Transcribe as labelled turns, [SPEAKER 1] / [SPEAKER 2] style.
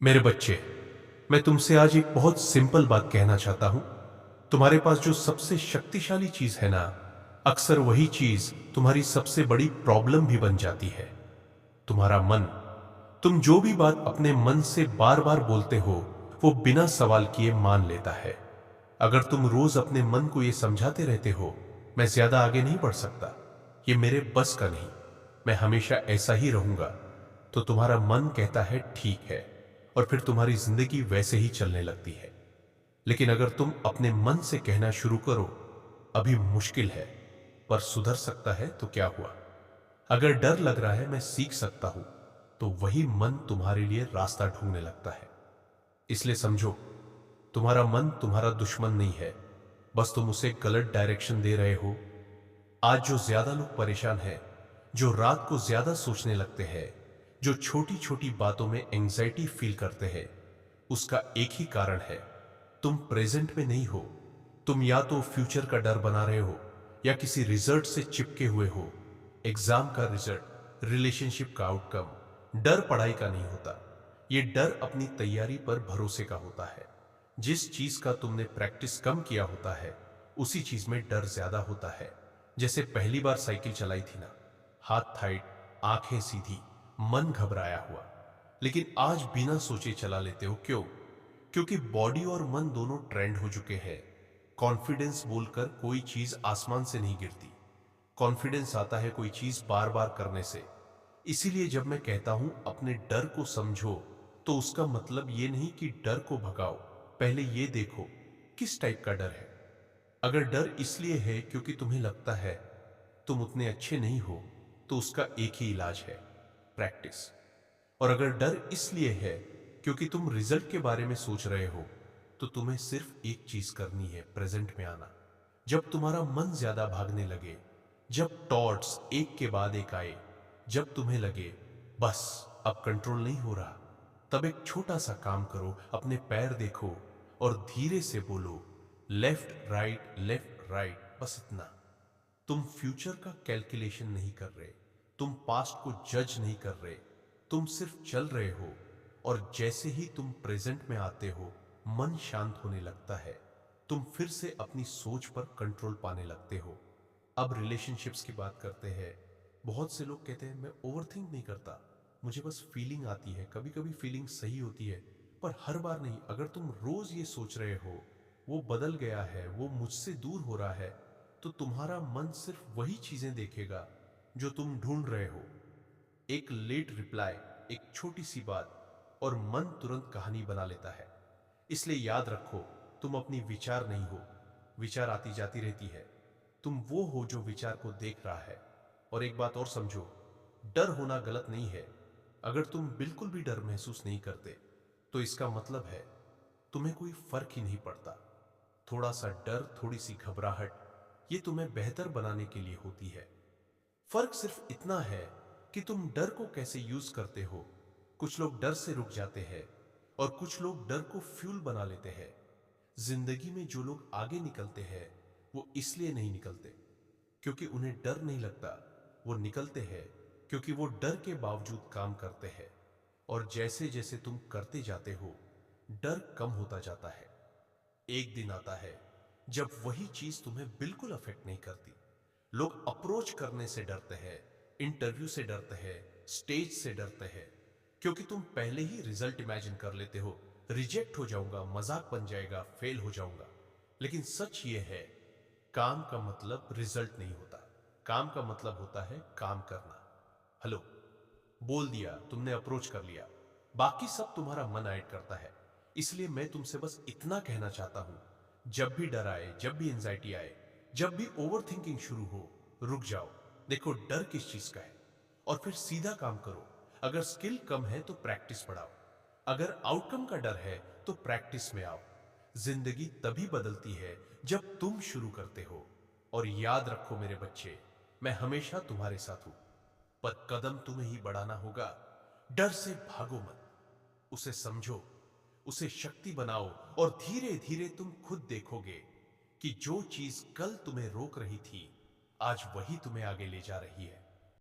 [SPEAKER 1] मेरे बच्चे, मैं तुमसे आज एक बहुत सिंपल बात कहना चाहता हूं। तुम्हारे पास जो सबसे शक्तिशाली चीज है ना, अक्सर वही चीज तुम्हारी सबसे बड़ी प्रॉब्लम भी बन जाती है। तुम्हारा मन। तुम जो भी बात अपने मन से बार बार बोलते हो, वो बिना सवाल किए मान लेता है। अगर तुम रोज अपने मन को यह समझाते रहते हो, मैं ज्यादा आगे नहीं बढ़ सकता, ये मेरे बस का नहीं, मैं हमेशा ऐसा ही रहूंगा, तो तुम्हारा मन कहता है ठीक है, और फिर तुम्हारी जिंदगी वैसे ही चलने लगती है। लेकिन अगर तुम अपने मन से कहना शुरू करो, अभी मुश्किल है पर सुधर सकता है, तो क्या हुआ? अगर डर लग रहा है मैं सीख सकता हूं, तो वही मन तुम्हारे लिए रास्ता ढूंढने लगता है। इसलिए समझो, तुम्हारा मन तुम्हारा दुश्मन नहीं है, बस तुम उसे गलत डायरेक्शन दे रहे हो। आज जो ज्यादा लोग परेशान हैं, जो रात को ज्यादा सोचने लगते हैं, जो छोटी छोटी बातों में एंजाइटी फील करते हैं, उसका एक ही कारण है, तुम प्रेजेंट में नहीं हो। तुम या तो फ्यूचर का डर बना रहे हो, या किसी रिजल्ट से चिपके हुए हो। एग्जाम का रिजल्ट, रिलेशनशिप का आउटकम। डर पढ़ाई का नहीं होता, ये डर अपनी तैयारी पर भरोसे का होता है। जिस चीज का तुमने प्रैक्टिस कम किया होता है, उसी चीज में डर ज्यादा होता है। जैसे पहली बार साइकिल चलाई थी ना, हाथ टाइट, आंखें सीधी, मन घबराया हुआ, लेकिन आज बिना सोचे चला लेते हो। क्यों? क्योंकि बॉडी और मन दोनों ट्रेंड हो चुके हैं। कॉन्फिडेंस बोलकर कोई चीज आसमान से नहीं गिरती, कॉन्फिडेंस आता है कोई चीज बार बार करने से। इसीलिए जब मैं कहता हूं अपने डर को समझो, तो उसका मतलब ये नहीं कि डर को भगाओ, पहले ये देखो किस टाइप का डर है। अगर डर इसलिए है क्योंकि तुम्हें लगता है तुम उतने अच्छे नहीं हो, तो उसका एक ही इलाज है, प्रैक्टिस। और अगर डर इसलिए है क्योंकि तुम रिजल्ट के बारे में सोच रहे हो, तो तुम्हें सिर्फ एक चीज करनी है, प्रेजेंट में आना। जब तुम्हारा मन ज्यादा भागने लगे, जब थॉट्स एक के बाद एक आए, जब तुम्हें लगे बस अब कंट्रोल नहीं हो रहा, तब एक छोटा सा काम करो, अपने पैर देखो और धीरे से बोलो लेफ्ट राइट, बस इतना। तुम फ्यूचर का कैलकुलेशन नहीं कर रहे, तुम पास्ट को जज नहीं कर रहे, तुम सिर्फ चल रहे हो। और जैसे ही तुम प्रेजेंट में आते हो, मन शांत होने लगता है, तुम फिर से अपनी सोच पर कंट्रोल पाने लगते हो। अब रिलेशनशिप्स की बात करते हैं। बहुत से लोग कहते हैं मैं ओवरथिंक नहीं करता, मुझे बस फीलिंग आती है, कभी कभी फीलिंग सही होती है, पर हर बार नहीं। अगर तुम रोज ये सोच रहे हो वो बदल गया है, वो मुझसे दूर हो रहा है, तो तुम्हारा मन सिर्फ वही चीजें देखेगा जो तुम ढूंढ रहे हो। एक लेट रिप्लाई, एक छोटी सी बात, और मन तुरंत कहानी बना लेता है। इसलिए याद रखो, तुम अपनी विचार नहीं हो, विचार आती जाती रहती है। तुम वो हो जो विचार को देख रहा है। और एक बात और समझो, डर होना गलत नहीं है। अगर तुम बिल्कुल भी डर महसूस नहीं करते, तो इसका मतलब है तुम्हें कोई फर्क ही नहीं पड़ता। थोड़ा सा डर, थोड़ी सी घबराहट, ये तुम्हें बेहतर बनाने के लिए होती है। फर्क सिर्फ इतना है कि तुम डर को कैसे यूज करते हो। कुछ लोग डर से रुक जाते हैं, और कुछ लोग डर को फ्यूल बना लेते हैं। जिंदगी में जो लोग आगे निकलते हैं, वो इसलिए नहीं निकलते क्योंकि उन्हें डर नहीं लगता, वो निकलते हैं क्योंकि वो डर के बावजूद काम करते हैं। और जैसे जैसे तुम करते जाते हो, डर कम होता जाता है। एक दिन आता है जब वही चीज तुम्हें बिल्कुल अफेक्ट नहीं करती। लोग अप्रोच करने से डरते हैं, इंटरव्यू से डरते हैं, स्टेज से डरते हैं, क्योंकि तुम पहले ही रिजल्ट इमेजिन कर लेते हो, रिजेक्ट हो जाऊंगा, मजाक बन जाएगा, फेल हो जाऊंगा। लेकिन सच ये है, काम का मतलब रिजल्ट नहीं होता, काम का मतलब होता है काम करना। हेलो, बोल दिया, तुमने अप्रोच कर लिया, बाकी सब तुम्हारा मन ऐड करता है। इसलिए मैं तुमसे बस इतना कहना चाहता हूं, जब भी डर आए, जब भी एंजाइटी आए, जब भी ओवर थिंकिंग शुरू हो, रुक जाओ, देखो डर किस चीज का है, और फिर सीधा काम करो। अगर स्किल कम है तो प्रैक्टिस बढ़ाओ, अगर आउटकम का डर है तो प्रैक्टिस में आओ। जिंदगी तभी बदलती है जब तुम शुरू करते हो। और याद रखो मेरे बच्चे, मैं हमेशा तुम्हारे साथ हूं, पर कदम तुम्हें ही बढ़ाना होगा। डर से भागो मत, उसे समझो, उसे शक्ति बनाओ, और धीरे धीरे तुम खुद देखोगे कि जो चीज कल तुम्हें रोक रही थी, आज वही तुम्हें आगे ले जा रही है।